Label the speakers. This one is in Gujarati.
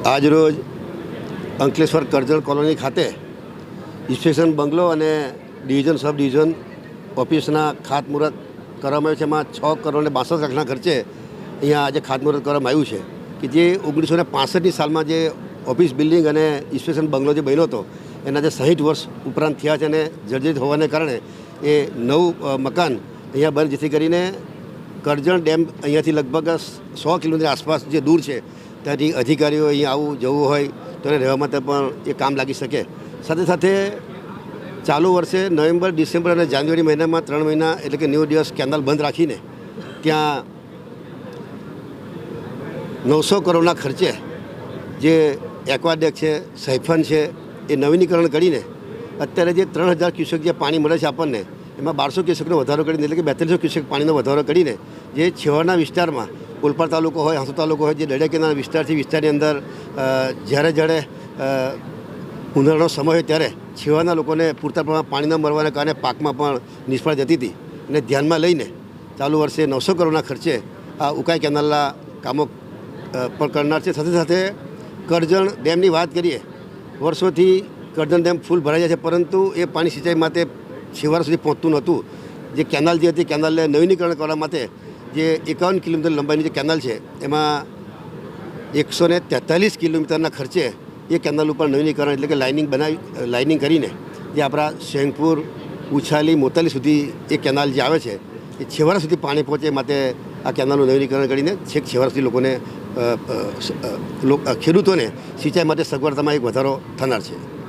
Speaker 1: આજરોજ અંકલેશ્વર કરજણ કોલોની ખાતે ઇન્સ્પેક્શન બંગલો અને ડિવિઝન સબ ડિવિઝન ઓફિસના ખાતમુહૂર્ત કરવામાં આવ્યું છે. એમાં 6 કરોડ અને 62 લાખના ખર્ચે અહીંયા આજે ખાતમુહૂર્ત કરવામાં આવ્યું છે કે જે 1965ની સાલમાં જે ઓફિસ બિલ્ડિંગ અને ઇન્સ્પેક્શન બંગલો જે બન્યો હતો એના જે 60 વર્ષ ઉપરાંત થયા છે અને જર્જરિત હોવાને કારણે એ નવું મકાન અહીંયા બને, જેથી કરીને કરજણ ડેમ અહીંયાથી લગભગ 100 કિલોમીટર આસપાસ જે દૂર છે ત્યાંથી અધિકારીઓ અહીંયા આવું જવું હોય તો એને રહેવા માટે પણ એ કામ લાગી શકે. સાથે સાથે ચાલુ વર્ષે નવેમ્બર, ડિસેમ્બર અને જાન્યુઆરી મહિનામાં 3 મહિના એટલે કે 90 દિવસ કેનાલ બંધ રાખીને ત્યાં 900 કરોડના ખર્ચે જે એક્વાડેક છે, સાયફન છે, એ નવીનીકરણ કરીને અત્યારે જે 3000 ક્યુસેક જે પાણી મળે છે આપણને, એમાં 1200 ક્યુસેકનો વધારો કરીને એટલે કે 4200 ક્યુસેક પાણીનો વધારો કરીને જે છેવાડાના વિસ્તારમાં ઓલપાડ તાલુકો હોય, હાંસોદ તાલુકો હોય, જે દરિયા કિનારા વિસ્તારની અંદર જ્યારે ઉનાળાનો સમય હોય ત્યારે છેવાડાના લોકોને પૂરતા પ્રમાણમાં પાણી ન મળવાને કારણે પાકમાં પણ નિષ્ફળ જતી હતી અને ધ્યાનમાં લઈને ચાલુ વર્ષે 900 કરોડના ખર્ચે આ ઉકાઈ કેનાલના કામો પણ કરનાર છે. સાથે સાથે કરજણ ડેમની વાત કરીએ, વર્ષોથી કરજણ ડેમ ફૂલ ભરાઈ જાય છે, પરંતુ એ પાણી સિંચાઈ માટે છેવાડા સુધી પહોંચતું નહોતું. જે કેનાલ જે હતી, કેનાલને નવીનીકરણ કરવા માટે જે 51 કિલોમીટર લંબાઈની જે કેનાલ છે એમાં 143 કિલોમીટરના ખર્ચે એ કેનાલ ઉપર નવીનીકરણ એટલે કે લાઇનિંગ કરીને જે આપણા શેંગપુર, ઉછાલી, મોતાલી સુધી એ કેનાલ જે આવે છે એ છેવાડા સુધી પાણી પહોંચે માટે આ કેનાલનું નવીનીકરણ કરીને છેક છેવાડા સુધી લોકોને ખેડૂતોને સિંચાઈ માટે સગવડતામાં એક વધારો થનાર છે.